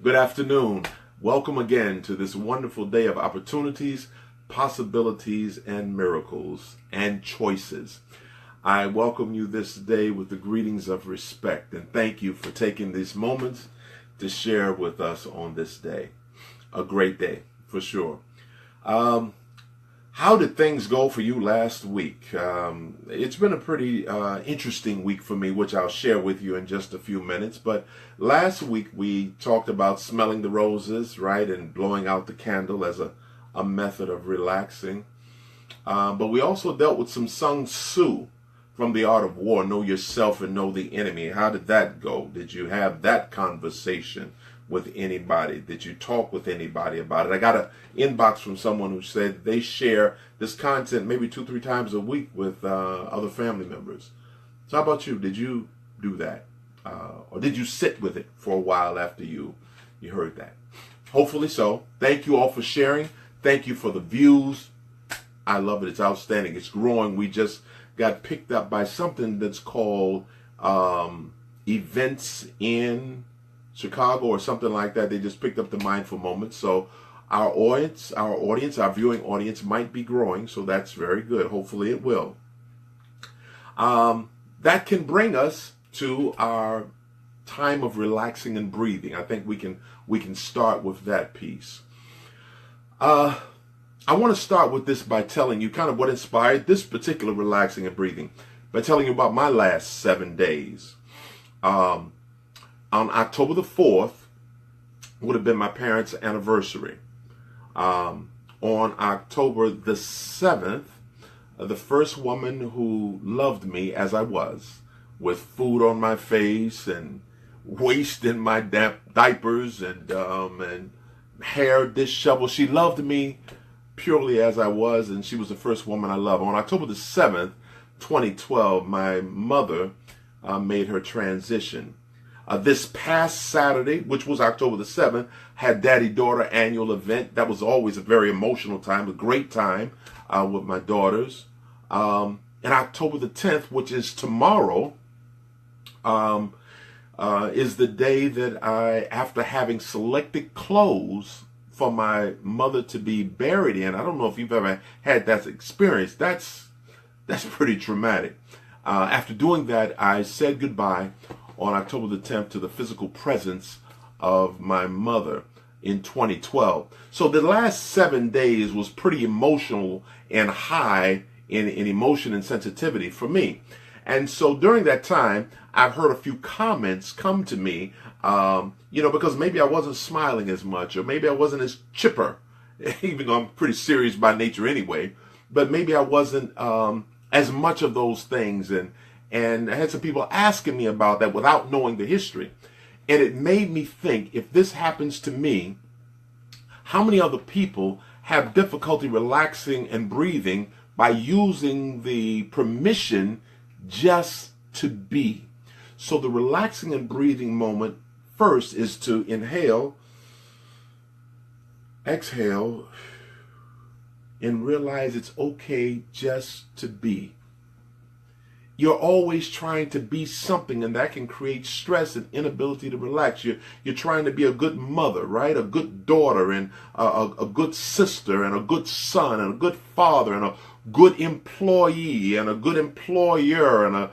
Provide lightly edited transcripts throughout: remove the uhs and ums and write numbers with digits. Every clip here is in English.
Good afternoon. Welcome again to this wonderful day of opportunities, possibilities, and miracles and choices. I welcome you this day with the greetings of respect and thank you for taking these moments to share with us on this day. A great day, for sure. How did things go for you last week? It's been a pretty interesting week for me, which I'll share with you in just a few minutes. But last week we talked about smelling the roses, right, and blowing out the candle as a method of relaxing. But we also dealt with some Sun Tzu from The Art of War, know yourself and know the enemy. How did that go? Did you have that conversation with anybody? Did you talk with anybody about it? I got an inbox from someone who said they share this content maybe 2-3 times a week with other family members. So how about you? Did you do that? Or did you sit with it for a while after you heard that? Hopefully so. Thank you all for sharing. Thank you for the views. I love it. It's outstanding. It's growing. We just got picked up by something that's called Events in Chicago or something like that. They just picked up the Mindful Moments. So our audience, our viewing audience might be growing. So that's very good. Hopefully it will. That can bring us to our time of relaxing and breathing. I think we can start with that piece. I want to start with this by telling you kind of what inspired this particular relaxing and breathing, by telling you about my last 7 days. On October the 4th would have been my parents' anniversary. On October the 7th, the first woman who loved me as I was, with food on my face and waste in my damp diapers and hair disheveled. She loved me purely as I was, and she was the first woman I loved. On October the 7th, 2012, my mother made her transition. This past Saturday, which was October the 7th, had daddy-daughter annual event. That was always a very emotional time, a great time with my daughters. And October the 10th, which is tomorrow, is the day that I, after having selected clothes for my mother to be buried in, I don't know if you've ever had that experience. That's pretty traumatic. After doing that, I said goodbye on October the 10th to the physical presence of my mother in 2012. So the last 7 days was pretty emotional and high in emotion and sensitivity for me. And so during that time, I've heard a few comments come to me, because maybe I wasn't smiling as much, or maybe I wasn't as chipper, even though I'm pretty serious by nature anyway, but maybe I wasn't as much of those things. And I had some people asking me about that without knowing the history. And it made me think, if this happens to me, how many other people have difficulty relaxing and breathing by using the permission just to be? So the relaxing and breathing moment first is to inhale, exhale, and realize it's okay just to be. You're always trying to be something, and that can create stress and inability to relax. You're trying to be a good mother, right? A good daughter, and a good sister, and a good son, and a good father, and a good employee, and a good employer, and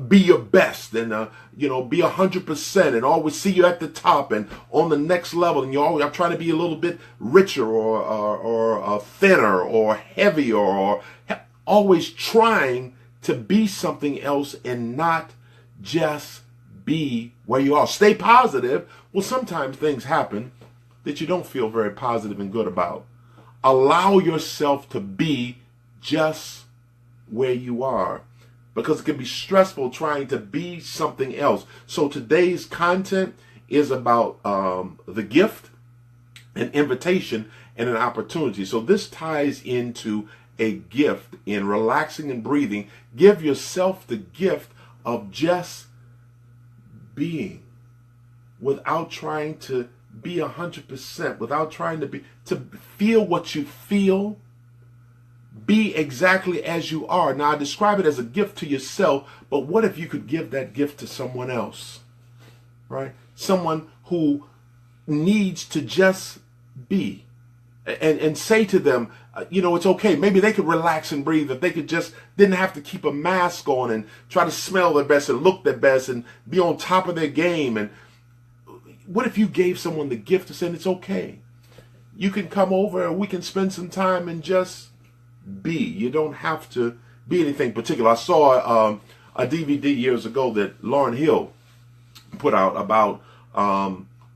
be your best, and be 100%, and always see you at the top and on the next level, and you're always trying to be a little bit richer or thinner or heavier, or always trying to be something else and not just be where you are. Stay positive. Well, sometimes things happen that you don't feel very positive and good about. Allow yourself to be just where you are, because it can be stressful trying to be something else. So today's content is about the gift, an invitation, and an opportunity. So this ties into a gift in relaxing and breathing. Give yourself the gift of just being, without trying to be 100%, without trying to feel what you feel. Be exactly as you are. Now, I describe it as a gift to yourself, but what if you could give that gift to someone else? right? Someone who needs to just be, and say to them, it's okay. Maybe they could relax and breathe if they could just didn't have to keep a mask on and try to smell their best and look their best and be on top of their game. And what if you gave someone the gift of saying, it's okay. You can come over and we can spend some time and just be. You don't have to be anything particular. I saw a DVD years ago that Lauryn Hill put out about,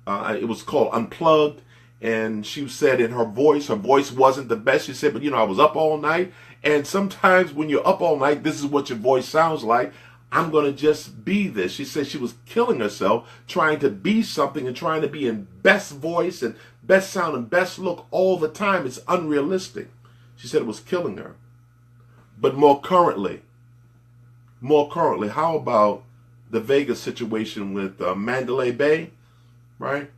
it was called Unplugged. And she said in her voice wasn't the best. She said, but I was up all night. And sometimes when you're up all night, this is what your voice sounds like. I'm going to just be this. She said she was killing herself trying to be something and trying to be in best voice and best sound and best look all the time. It's unrealistic. She said it was killing her. But more currently, how about the Vegas situation with Mandalay Bay, right?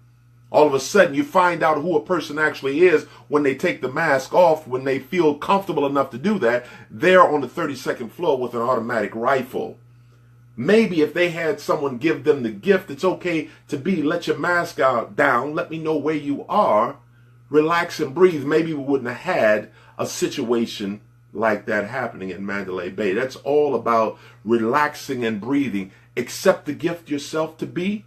All of a sudden, you find out who a person actually is when they take the mask off, when they feel comfortable enough to do that. They're on the 32nd floor with an automatic rifle. Maybe if they had someone give them the gift, it's okay to let your mask down, let me know where you are, relax and breathe. Maybe we wouldn't have had a situation like that happening in Mandalay Bay. That's all about relaxing and breathing. Accept the gift yourself to be.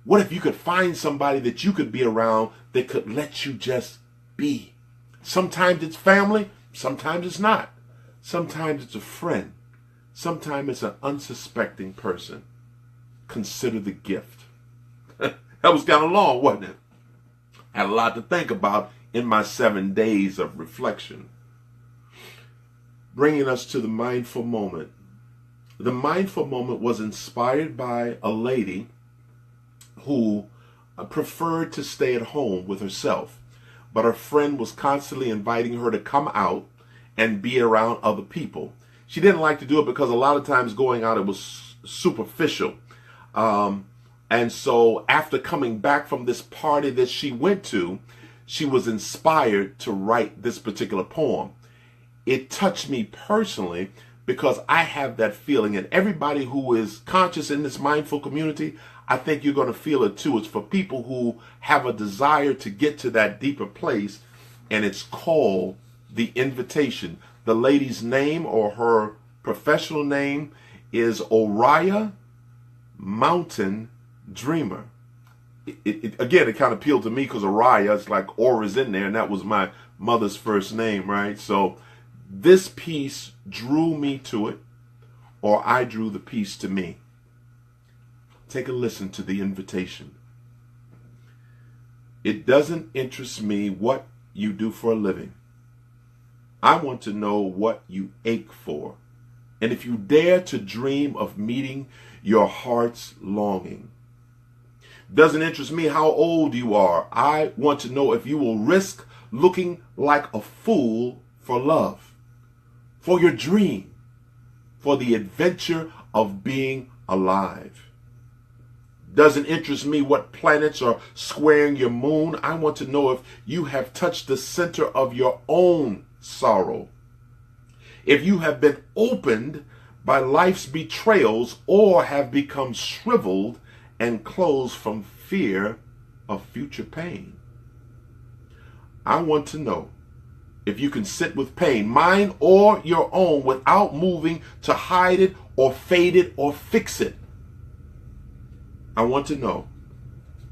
What if you could find somebody that you could be around that could let you just be? Sometimes it's family, sometimes it's not. Sometimes it's a friend. Sometimes it's an unsuspecting person. Consider the gift. That was kind of long, wasn't it? I had a lot to think about in my 7 days of reflection. Bringing us to the mindful moment. The mindful moment was inspired by a lady who preferred to stay at home with herself, but her friend was constantly inviting her to come out and be around other people. She didn't like to do it because a lot of times going out, it was superficial. And so after coming back from this party that she went to, she was inspired to write this particular poem. It touched me personally because I have that feeling, and everybody who is conscious in this mindful community, I think you're going to feel it too. It's for people who have a desire to get to that deeper place, and it's called The Invitation. The lady's name, or her professional name, is Oriah Mountain Dreamer. Again, it kind of appealed to me because Oriah, it's like Aura's in there, and that was my mother's first name, right? So this piece drew me to it, or I drew the piece to me. Take a listen to The Invitation. It doesn't interest me what you do for a living. I want to know what you ache for, and if you dare to dream of meeting your heart's longing. Doesn't interest me how old you are. I want to know if you will risk looking like a fool for love, for your dream, for the adventure of being alive. Doesn't interest me what planets are squaring your moon. I want to know if you have touched the center of your own sorrow, if you have been opened by life's betrayals or have become shriveled and closed from fear of future pain. I want to know if you can sit with pain, mine or your own, without moving to hide it or fade it or fix it. I want to know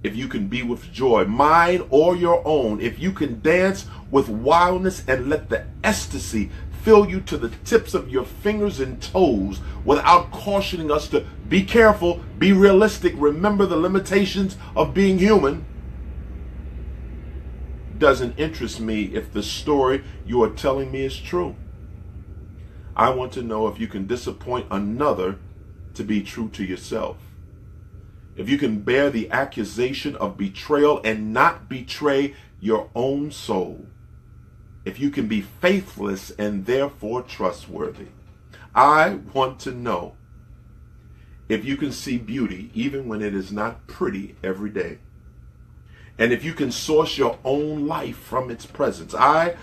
if you can be with joy, mine or your own, if you can dance with wildness and let the ecstasy fill you to the tips of your fingers and toes without cautioning us to be careful, be realistic, remember the limitations of being human. Doesn't interest me if the story you are telling me is true. I want to know if you can disappoint another to be true to yourself. If you can bear the accusation of betrayal and not betray your own soul. If you can be faithless and therefore trustworthy. I want to know if you can see beauty even when it is not pretty every day. And if you can source your own life from its presence. I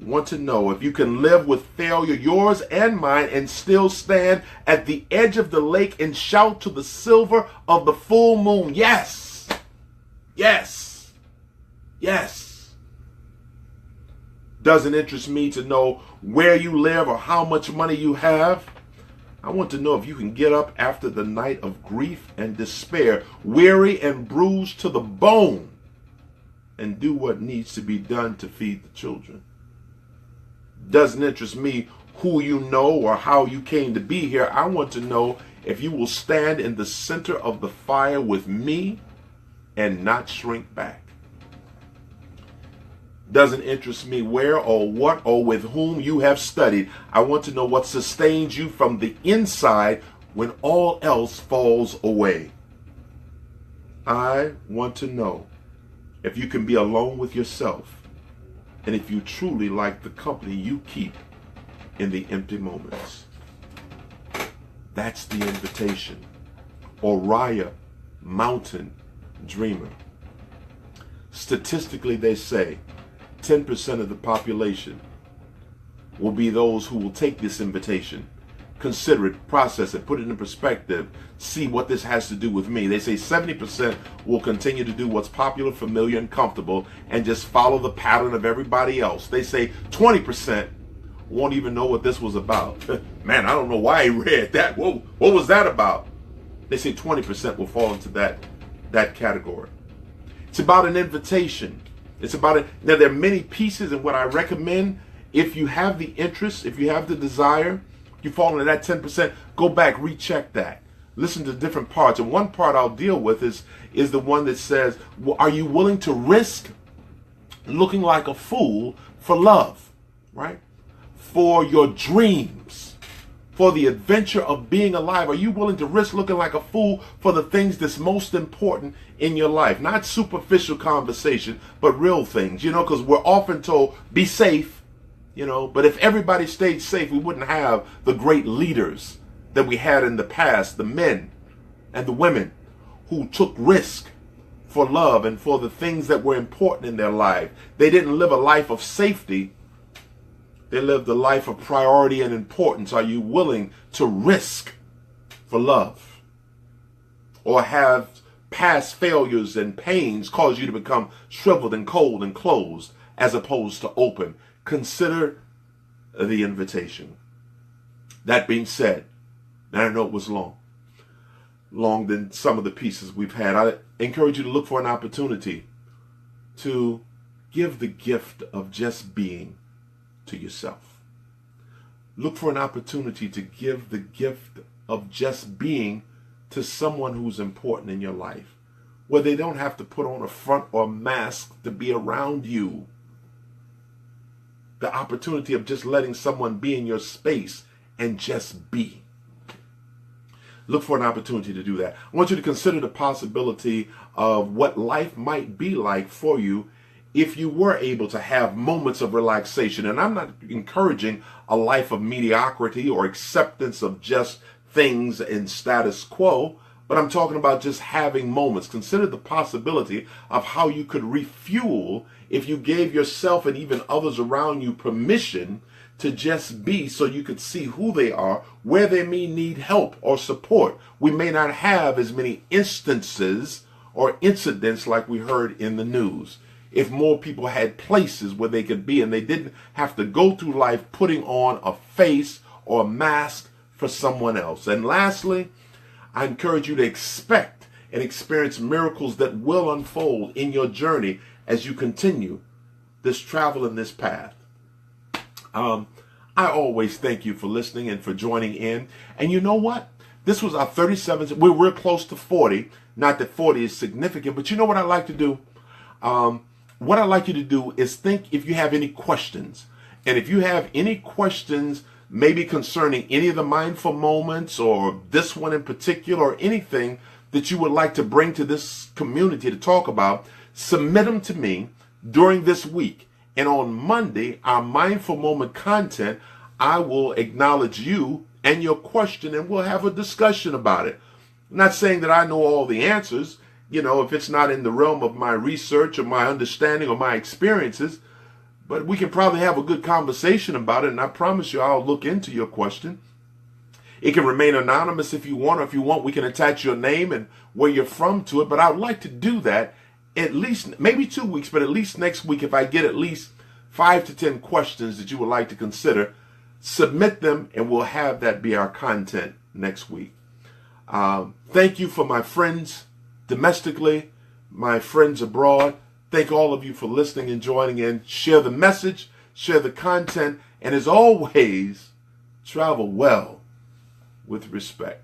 want to know if you can live with failure, yours and mine, and still stand at the edge of the lake and shout to the silver of the full moon, yes, yes, yes. Doesn't interest me to know where you live or how much money you have. I want to know if you can get up after the night of grief and despair, weary and bruised to the bone, and do what needs to be done to feed the children. Doesn't interest me who you know or how you came to be here. I want to know if you will stand in the center of the fire with me and not shrink back. Doesn't interest me where or what or with whom you have studied. I want to know what sustains you from the inside when all else falls away. I want to know if you can be alone with yourself and if you truly like the company you keep in the empty moments. That's the invitation. Oriah, mountain dreamer. Statistically, they say 10% of the population will be those who will take this invitation, consider it, process it, put it in perspective, see what this has to do with me. They say 70% will continue to do what's popular, familiar, and comfortable and just follow the pattern of everybody else. They say 20% won't even know what this was about. Man, I don't know why he read that. What was that about? They say 20% will fall into that category. It's about an invitation. It's about it. Now, there are many pieces, and what I recommend, if you have the interest, if you have the desire, you fall into that 10%, go back, recheck that. Listen to different parts. And one part I'll deal with is the one that says, well, are you willing to risk looking like a fool for love, right? For your dreams, for the adventure of being alive. Are you willing to risk looking like a fool for the things that's most important in your life? Not superficial conversation, but real things, because we're often told, be safe, but if everybody stayed safe, we wouldn't have the great leaders that we had in the past, the men and the women who took risk for love and for the things that were important in their life. They didn't live a life of safety. They lived a life of priority and importance. Are you willing to risk for love? Or have past failures and pains cause you to become shriveled and cold and closed as opposed to open? Consider the invitation. That being said, and I know it was long than some of the pieces we've had, I encourage you to look for an opportunity to give the gift of just being to yourself. Look for an opportunity to give the gift of just being to someone who's important in your life, where they don't have to put on a front or mask to be around you. The opportunity of just letting someone be in your space and just be. Look for an opportunity to do that. I want you to consider the possibility of what life might be like for you if you were able to have moments of relaxation. And I'm not encouraging a life of mediocrity or acceptance of just things in status quo, but I'm talking about just having moments. Consider the possibility of how you could refuel if you gave yourself and even others around you permission to just be, so you could see who they are, where they may need help or support. We may not have as many instances or incidents like we heard in the news. If more people had places where they could be and they didn't have to go through life putting on a face or a mask for someone else. And lastly, I encourage you to expect and experience miracles that will unfold in your journey as you continue this travel in this path. I always thank you for listening and for joining in. And you know what? This was our 37th. We're real close to 40. Not that 40 is significant, but you know what I like to do? What I'd like you to do is think if you have any questions. And if you have any questions, maybe concerning any of the mindful moments or this one in particular or anything that you would like to bring to this community to talk about, submit them to me during this week. And on Monday, our mindful moment content, I will acknowledge you and your question and we'll have a discussion about it. I'm not saying that I know all the answers. If it's not in the realm of my research or my understanding or my experiences, but we can probably have a good conversation about it, and I promise you I'll look into your question. It can remain anonymous if you want, or if you want, we can attach your name and where you're from to it, but I would like to do that at least, maybe 2 weeks, but at least next week. If I get at least 5 to 10 questions that you would like to consider, submit them, and we'll have that be our content next week. Thank you for my friends domestically, my friends abroad. Thank all of you for listening and joining in. Share the message, share the content, and as always, travel well with respect.